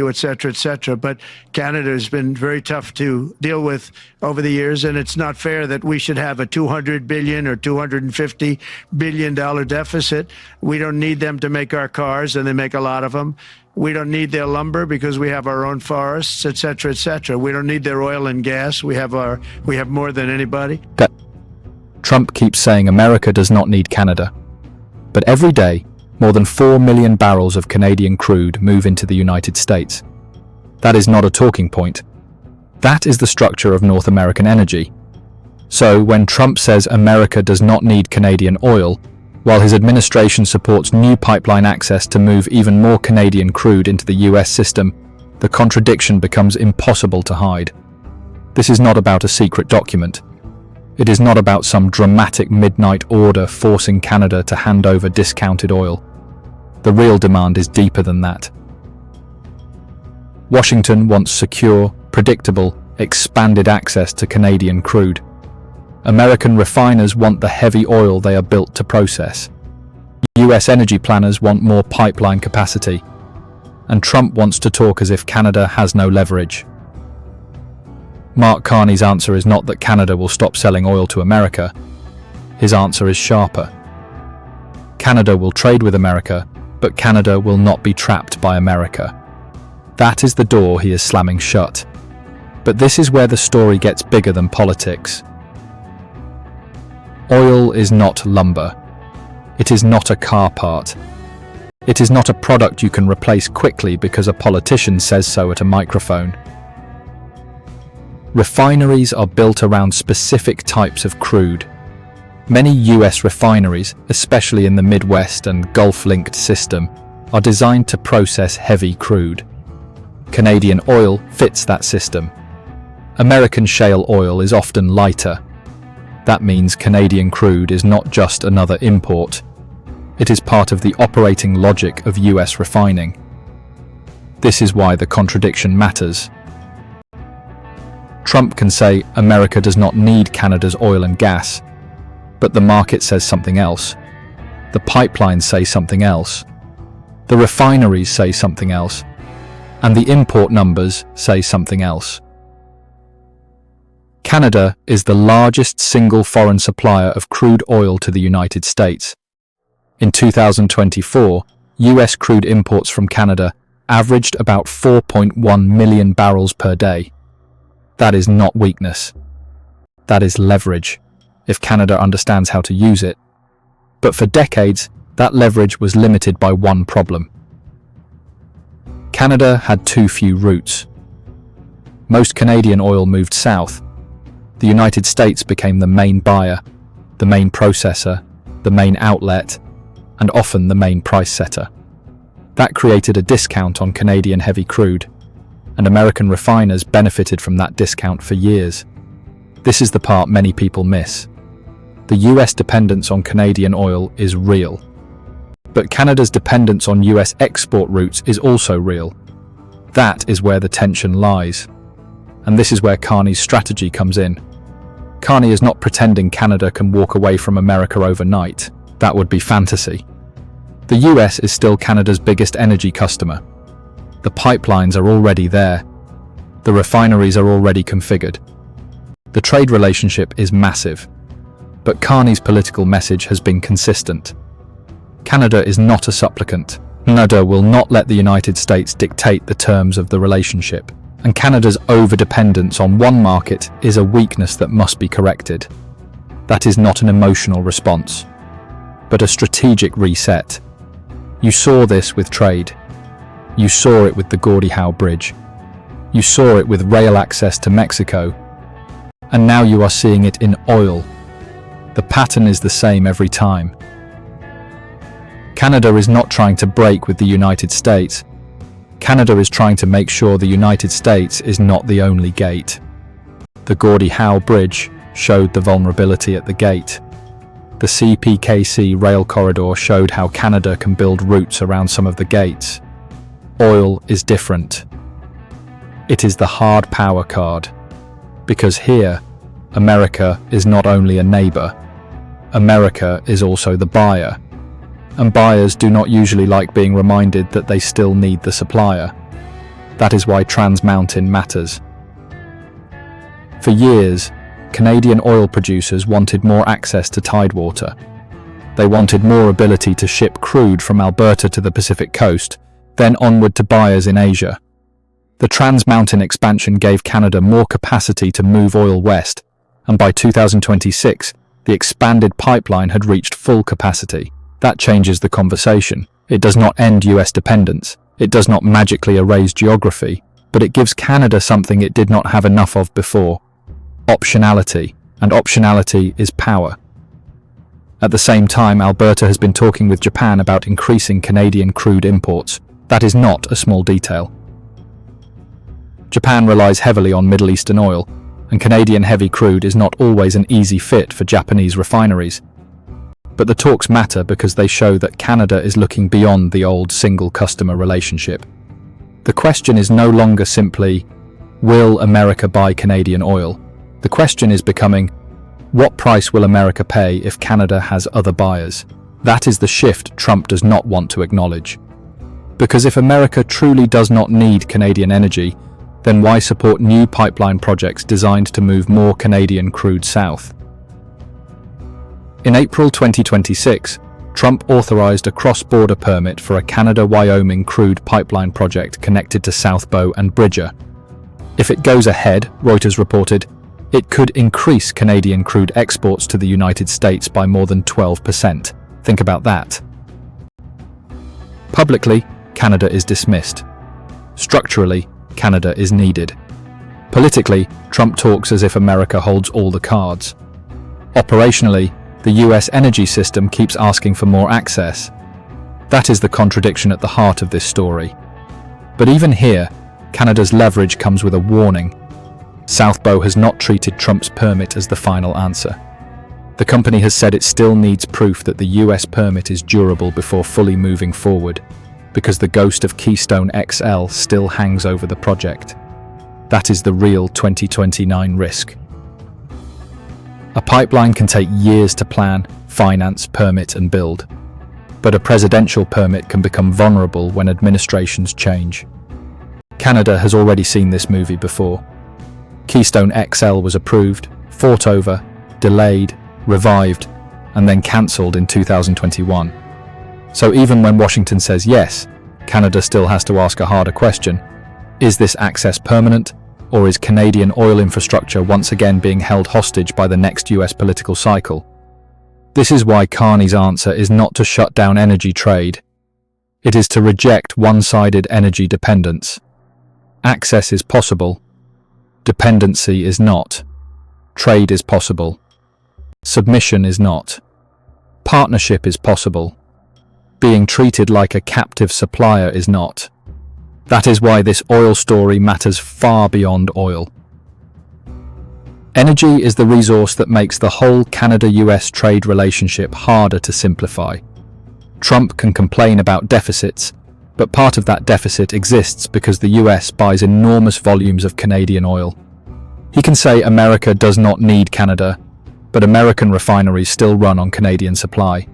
et cetera, et cetera. But Canada has been very tough to deal with over the years, and it's not fair that we should have a $200 billion or $250 billion deficit. We don't need them to make our cars, and they make a lot of them. We don't need their lumber because we have our own forests, et cetera, et cetera. We don't need their oil and gas. We have more than anybody. Trump keeps saying America does not need Canada. But every day, more than 4 million barrels of Canadian crude move into the United States. That is not a talking point. That is the structure of North American energy. So when Trump says America does not need Canadian oil, while his administration supports new pipeline access to move even more Canadian crude into the US system, the contradiction becomes impossible to hide. This is not about a secret document. It is not about some dramatic midnight order forcing Canada to hand over discounted oil. The real demand is deeper than that. Washington wants secure, predictable, expanded access to Canadian crude. American refiners want the heavy oil they are built to process. US energy planners want more pipeline capacity. And Trump wants to talk as if Canada has no leverage. Mark Carney's answer is not that Canada will stop selling oil to America. His answer is sharper. Canada will trade with America, but Canada will not be trapped by America. That is the door he is slamming shut. But this is where the story gets bigger than politics. Oil is not lumber. It is not a car part. It is not a product you can replace quickly because a politician says so at a microphone. Refineries are built around specific types of crude. Many US refineries, especially in the Midwest and Gulf-linked system, are designed to process heavy crude. Canadian oil fits that system. American shale oil is often lighter. That means Canadian crude is not just another import. It is part of the operating logic of US refining. This is why the contradiction matters. Trump can say America does not need Canada's oil and gas, but the market says something else. The pipelines say something else. The refineries say something else. And the import numbers say something else. Canada is the largest single foreign supplier of crude oil to the United States. In 2024, US crude imports from Canada averaged about 4.1 million barrels per day. That is not weakness. That is leverage, if Canada understands how to use it. But for decades, that leverage was limited by one problem. Canada had too few routes. Most Canadian oil moved south. The United States became the main buyer, the main processor, the main outlet, and often the main price setter. That created a discount on Canadian heavy crude, and American refiners benefited from that discount for years. This is the part many people miss. The US dependence on Canadian oil is real. But Canada's dependence on US export routes is also real. That is where the tension lies. And this is where Carney's strategy comes in. Carney is not pretending Canada can walk away from America overnight. That would be fantasy. The US is still Canada's biggest energy customer. The pipelines are already there. The refineries are already configured. The trade relationship is massive. But Carney's political message has been consistent. Canada is not a supplicant. Canada will not let the United States dictate the terms of the relationship. And Canada's overdependence on one market is a weakness that must be corrected. That is not an emotional response, but a strategic reset. You saw this with trade. You saw it with the Gordie Howe Bridge. You saw it with rail access to Mexico. And now you are seeing it in oil. The pattern is the same every time. Canada is not trying to break with the United States. Canada is trying to make sure the United States is not the only gate. The Gordie Howe Bridge showed the vulnerability at the gate. The CPKC rail corridor showed how Canada can build routes around some of the gates. Oil is different. It is the hard power card. Because here, America is not only a neighbor. America is also the buyer. And buyers do not usually like being reminded that they still need the supplier. That is why Trans Mountain matters. For years, Canadian oil producers wanted more access to tidewater. They wanted more ability to ship crude from Alberta to the Pacific coast, then onward to buyers in Asia. The Trans Mountain expansion gave Canada more capacity to move oil west, and by 2026, the expanded pipeline had reached full capacity. That changes the conversation. It does not end US dependence. It does not magically erase geography, but it gives Canada something it did not have enough of before: optionality, and optionality is power. At the same time, Alberta has been talking with Japan about increasing Canadian crude imports. That is not a small detail. Japan relies heavily on Middle Eastern oil, and Canadian heavy crude is not always an easy fit for Japanese refineries. But the talks matter because they show that Canada is looking beyond the old single customer relationship. The question is no longer simply, will America buy Canadian oil? The question is becoming, what price will America pay if Canada has other buyers? That is the shift Trump does not want to acknowledge. Because if America truly does not need Canadian energy, then why support new pipeline projects designed to move more Canadian crude south? In April 2026, Trump authorized a cross-border permit for a Canada-Wyoming crude pipeline project connected to South Bow and Bridger. If it goes ahead, Reuters reported, it could increase Canadian crude exports to the United States by more than 12%. Think about that. Publicly, Canada is dismissed. Structurally, Canada is needed. Politically, Trump talks as if America holds all the cards. Operationally, the US energy system keeps asking for more access. That is the contradiction at the heart of this story. But even here, Canada's leverage comes with a warning. South Bow has not treated Trump's permit as the final answer. The company has said it still needs proof that the US permit is durable before fully moving forward, because the ghost of Keystone XL still hangs over the project. That is the real 2029 risk. A pipeline can take years to plan, finance, permit, and build. But a presidential permit can become vulnerable when administrations change. Canada has already seen this movie before. Keystone XL was approved, fought over, delayed, revived, and then cancelled in 2021. So even when Washington says yes, Canada still has to ask a harder question. Is this access permanent, or is Canadian oil infrastructure once again being held hostage by the next US political cycle? This is why Carney's answer is not to shut down energy trade. It is to reject one-sided energy dependence. Access is possible. Dependency is not. Trade is possible. Submission is not. Partnership is possible. Being treated like a captive supplier is not. That is why this oil story matters far beyond oil. Energy is the resource that makes the whole Canada-U.S. trade relationship harder to simplify. Trump can complain about deficits, but part of that deficit exists because the US buys enormous volumes of Canadian oil. He can say America does not need Canada, but American refineries still run on Canadian supply.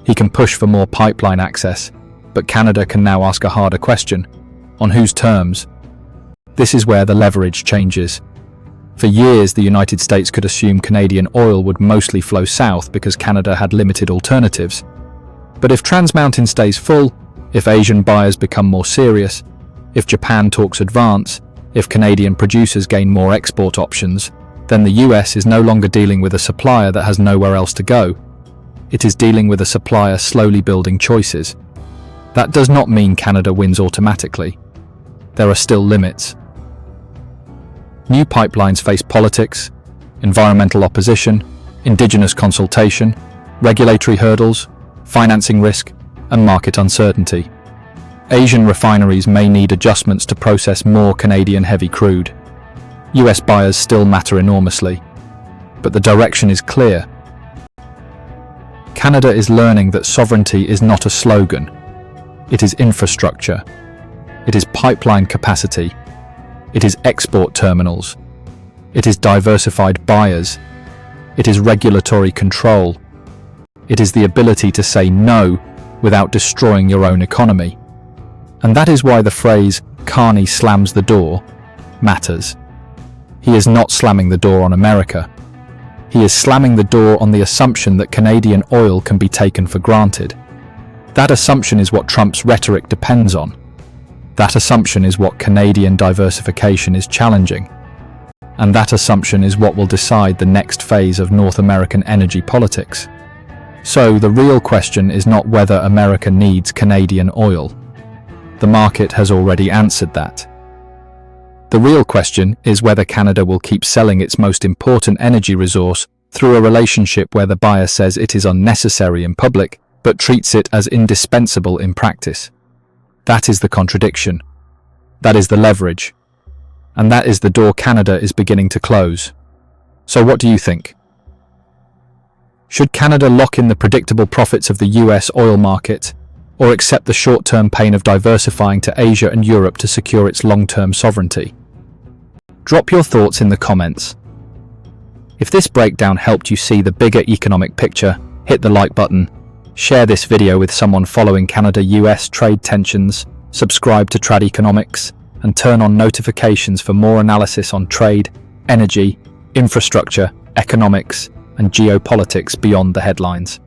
He can push for more pipeline access, but Canada can now ask a harder question: on whose terms? This is where the leverage changes. For years, the United States could assume Canadian oil would mostly flow south because Canada had limited alternatives. But if Trans Mountain stays full, if Asian buyers become more serious, if Japan talks advance, if Canadian producers gain more export options, then the US is no longer dealing with a supplier that has nowhere else to go. It is dealing with a supplier slowly building choices. That does not mean Canada wins automatically. There are still limits. New pipelines face politics, environmental opposition, indigenous consultation, regulatory hurdles, financing risk, and market uncertainty. Asian refineries may need adjustments to process more Canadian heavy crude. US buyers still matter enormously, but the direction is clear. Canada is learning that sovereignty is not a slogan. It is infrastructure. It is pipeline capacity. It is export terminals. It is diversified buyers. It is regulatory control. It is the ability to say no without destroying your own economy. And that is why the phrase, Carney slams the door matters. He is not slamming the door on America. He is slamming the door on the assumption that Canadian oil can be taken for granted. That assumption is what Trump's rhetoric depends on. That assumption is what Canadian diversification is challenging. And that assumption is what will decide the next phase of North American energy politics. So the real question is not whether America needs Canadian oil. The market has already answered that. The real question is whether Canada will keep selling its most important energy resource through a relationship where the buyer says it is unnecessary in public, but treats it as indispensable in practice. That is the contradiction. That is the leverage. And that is the door Canada is beginning to close. So what do you think? Should Canada lock in the predictable profits of the US oil market, or accept the short-term pain of diversifying to Asia and Europe to secure its long-term sovereignty? Drop your thoughts in the comments. If this breakdown helped you see the bigger economic picture, hit the like button, share this video with someone following Canada-US trade tensions, subscribe to Trad Economics, and turn on notifications for more analysis on trade, energy, infrastructure, economics, and geopolitics beyond the headlines.